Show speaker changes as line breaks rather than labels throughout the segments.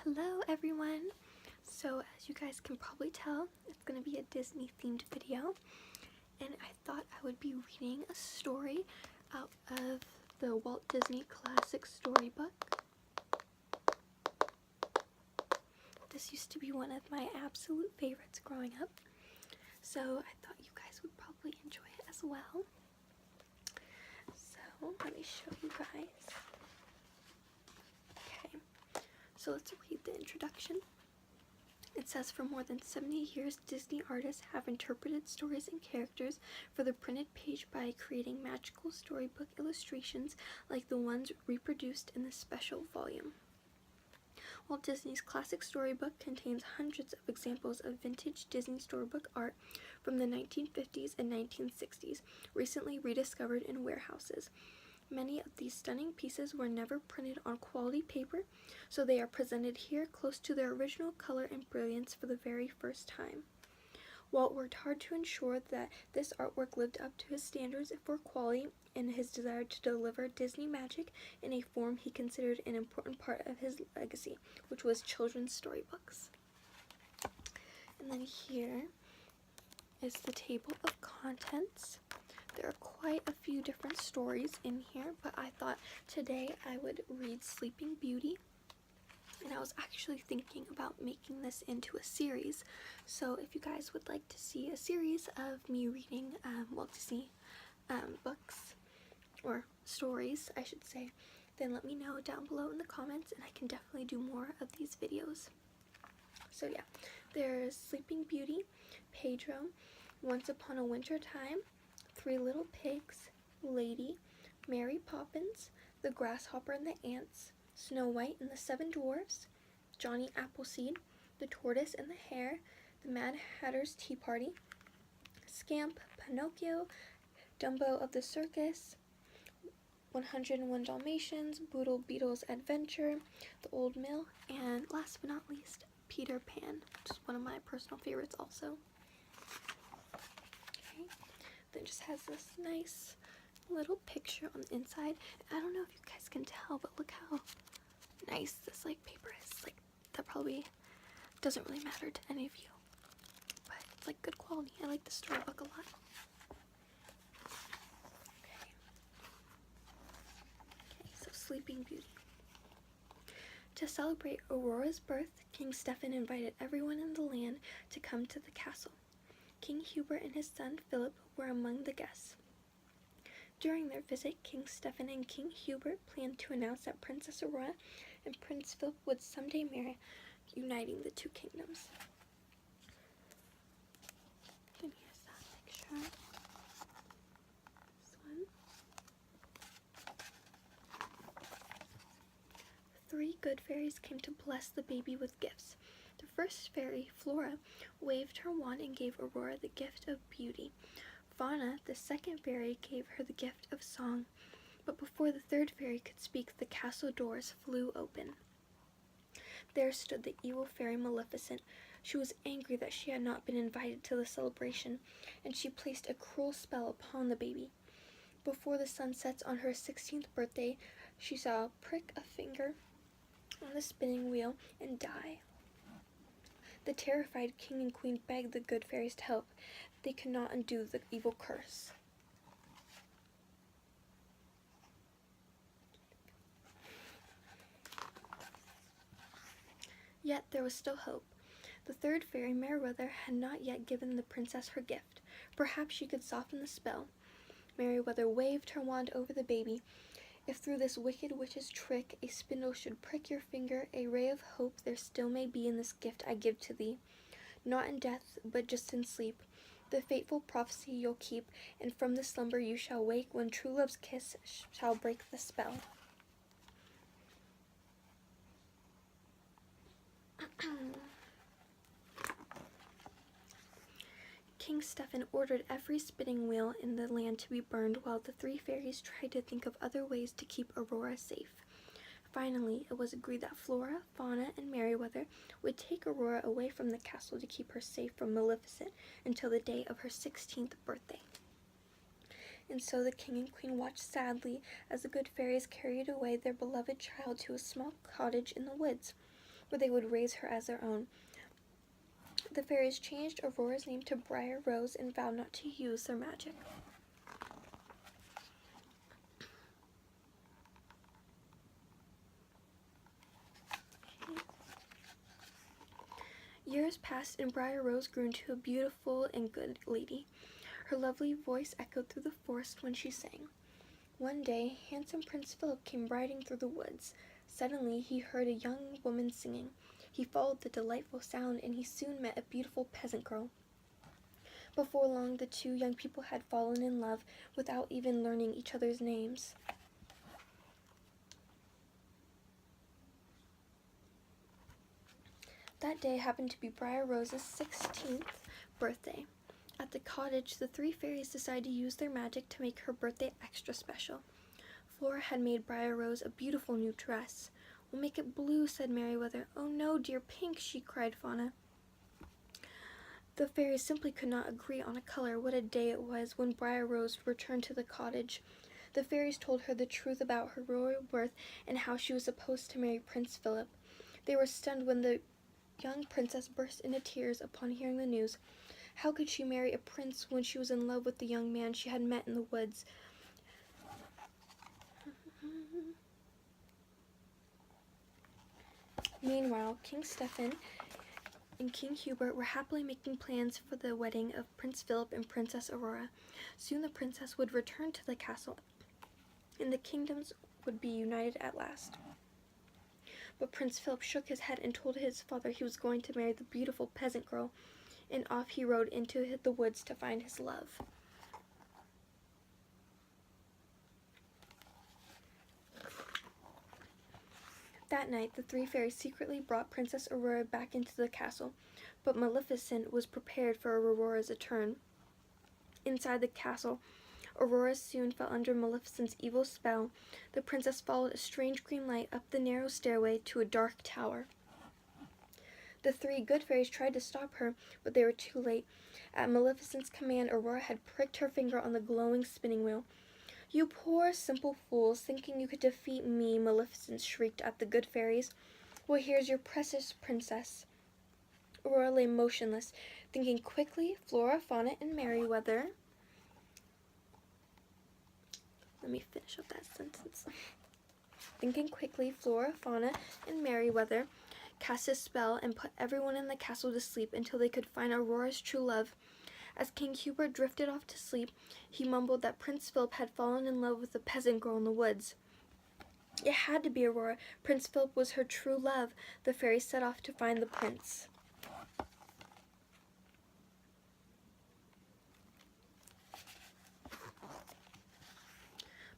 Hello everyone! So as you guys can probably tell, it's going to be a Disney themed video, and I thought I would be reading a story out of the Walt Disney Classic Storybook. This used to be one of my absolute favorites growing up, so I thought you guys would probably enjoy it as well. So let me show you guys. So let's read the introduction. It says, for more than 70 years, Disney artists have interpreted stories and characters for the printed page by creating magical storybook illustrations like the ones reproduced in this special volume. Walt Disney's Classic Storybook contains hundreds of examples of vintage Disney storybook art from the 1950s and 1960s, recently rediscovered in warehouses. Many of these stunning pieces were never printed on quality paper, so they are presented here close to their original color and brilliance for the very first time. Walt worked hard to ensure that this artwork lived up to his standards for quality and his desire to deliver Disney magic in a form he considered an important part of his legacy, which was children's storybooks. And then here is the table of contents. There are quite a few different stories in here, but I thought today I would read Sleeping Beauty, and I was actually thinking about making this into a series. So if you guys would like to see a series of me reading Walt Disney books, or stories I should say, then let me know down below in the comments and I can definitely do more of these videos. So yeah, there's Sleeping Beauty, Pedro, Once Upon a Winter Time, Three Little Pigs, Lady, Mary Poppins, The Grasshopper and the Ants, Snow White and the Seven Dwarfs, Johnny Appleseed, The Tortoise and the Hare, The Mad Hatter's Tea Party, Scamp, Pinocchio, Dumbo of the Circus, 101 Dalmatians, Boodle Beetle's Adventure, The Old Mill, and last but not least, Peter Pan, which is one of my personal favorites also. It just has this nice little picture on the inside. I don't know if you guys can tell, but look how nice this paper is. That probably doesn't really matter to any of you, but it's good quality. I like the storybook a lot. Okay, so Sleeping Beauty. To celebrate Aurora's birth, King Stephen invited everyone in the land to come to the castle. King Hubert and his son Philip were among the guests. During their visit, King Stephen and King Hubert planned to announce that Princess Aurora and Prince Philip would someday marry, uniting the two kingdoms. And here's that picture. This one. Three good fairies came to bless the baby with gifts. The first fairy, Flora, waved her wand and gave Aurora the gift of beauty. Fauna, the second fairy, gave her the gift of song. But before the third fairy could speak, the castle doors flew open. There stood the evil fairy Maleficent. She was angry that she had not been invited to the celebration, and she placed a cruel spell upon the baby. Before the sun sets on her 16th birthday, she shall prick a finger on the spinning wheel and die. The terrified king and queen begged the good fairies to help. They could not undo the evil curse. Yet there was still hope. The third fairy, Merryweather, had not yet given the princess her gift. Perhaps she could soften the spell. Merryweather waved her wand over the baby. If through this wicked witch's trick a spindle should prick your finger, a ray of hope there still may be in this gift I give to thee. Not in death, but just in sleep. The fateful prophecy you'll keep, and from the slumber you shall wake when true love's kiss shall break the spell. King Stephen ordered every spinning wheel in the land to be burned, while the three fairies tried to think of other ways to keep Aurora safe. Finally, it was agreed that Flora, Fauna, and Merryweather would take Aurora away from the castle to keep her safe from Maleficent until the day of her 16th birthday. And so the king and queen watched sadly as the good fairies carried away their beloved child to a small cottage in the woods. where they would raise her as their own. The fairies changed Aurora's name to Briar Rose and vowed not to use their magic. Years passed and Briar Rose grew into a beautiful and good lady. Her lovely voice echoed through the forest when she sang. One day, handsome Prince Philip came riding through the woods. Suddenly, he heard a young woman singing. He followed the delightful sound, and he soon met a beautiful peasant girl. Before long, the two young people had fallen in love without even learning each other's names. That day happened to be Briar Rose's 16th birthday. At the cottage, the three fairies decided to use their magic to make her birthday extra special. Flora had made Briar Rose a beautiful new dress. "We'll make it blue," said Merryweather. "Oh no, dear, pink," she cried Fauna. The fairies simply could not agree on a color. What a day it was when Briar Rose returned to the cottage. The fairies told her the truth about her royal birth and how she was supposed to marry Prince Philip. They were stunned when the young princess burst into tears upon hearing the news. How could she marry a prince when she was in love with the young man she had met in the woods? Meanwhile, King Stephen and King Hubert were happily making plans for the wedding of Prince Philip and Princess Aurora. Soon the princess would return to the castle, and the kingdoms would be united at last. But Prince Philip shook his head and told his father he was going to marry the beautiful peasant girl, and off he rode into the woods to find his love. That night, the three fairies secretly brought Princess Aurora back into the castle, but Maleficent was prepared for Aurora's return. Inside the castle, Aurora soon fell under Maleficent's evil spell. The princess followed a strange green light up the narrow stairway to a dark tower. The three good fairies tried to stop her, but they were too late. At Maleficent's command, Aurora had pricked her finger on the glowing spinning wheel. "You poor, simple fools, thinking you could defeat me," Maleficent shrieked at the good fairies. "Well, here's your precious princess." Aurora lay motionless, thinking quickly. Flora, Fauna, and Merryweather. Let me finish up that sentence. Thinking quickly, Flora, Fauna, and Merryweather cast a spell and put everyone in the castle to sleep until they could find Aurora's true love. As King Hubert drifted off to sleep, he mumbled that Prince Philip had fallen in love with a peasant girl in the woods. It had to be Aurora. Prince Philip was her true love. The fairies set off to find the prince.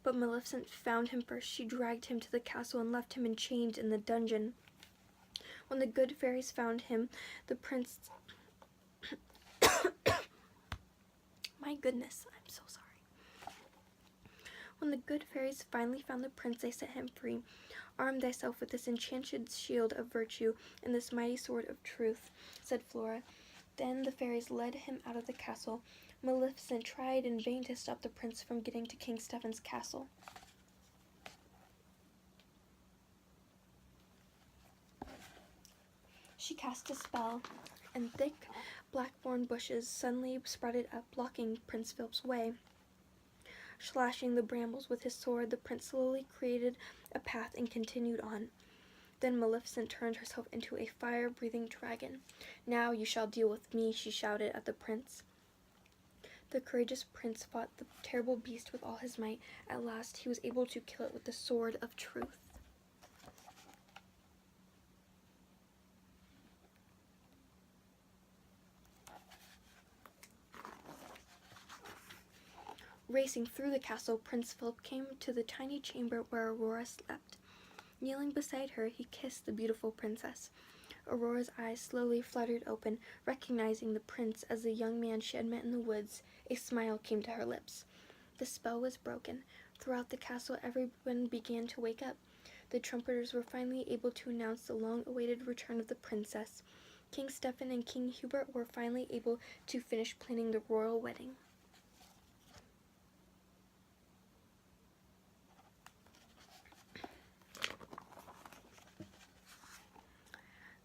But Maleficent found him first. She dragged him to the castle and left him in chains in the dungeon. When the good fairies found him, the prince... My goodness, I'm so sorry. When the good fairies finally found the prince, they set him free. "Arm thyself with this enchanted shield of virtue and this mighty sword of truth," said Flora. Then the fairies led him out of the castle. Maleficent tried in vain to stop the prince from getting to King Stephen's castle. She cast a spell, and thick blackthorn bushes suddenly sprouted up, blocking Prince Philip's way. Slashing the brambles with his sword, the prince slowly created a path and continued on. Then Maleficent turned herself into a fire-breathing dragon. "Now you shall deal with me," she shouted at the prince. The courageous prince fought the terrible beast with all his might. At last, he was able to kill it with the sword of truth. Racing through the castle, Prince Philip came to the tiny chamber where Aurora slept. Kneeling beside her, he kissed the beautiful princess. Aurora's eyes slowly fluttered open, recognizing the prince as the young man she had met in the woods. A smile came to her lips. The spell was broken. Throughout the castle, everyone began to wake up. The trumpeters were finally able to announce the long-awaited return of the princess. King Stephen and King Hubert were finally able to finish planning the royal wedding.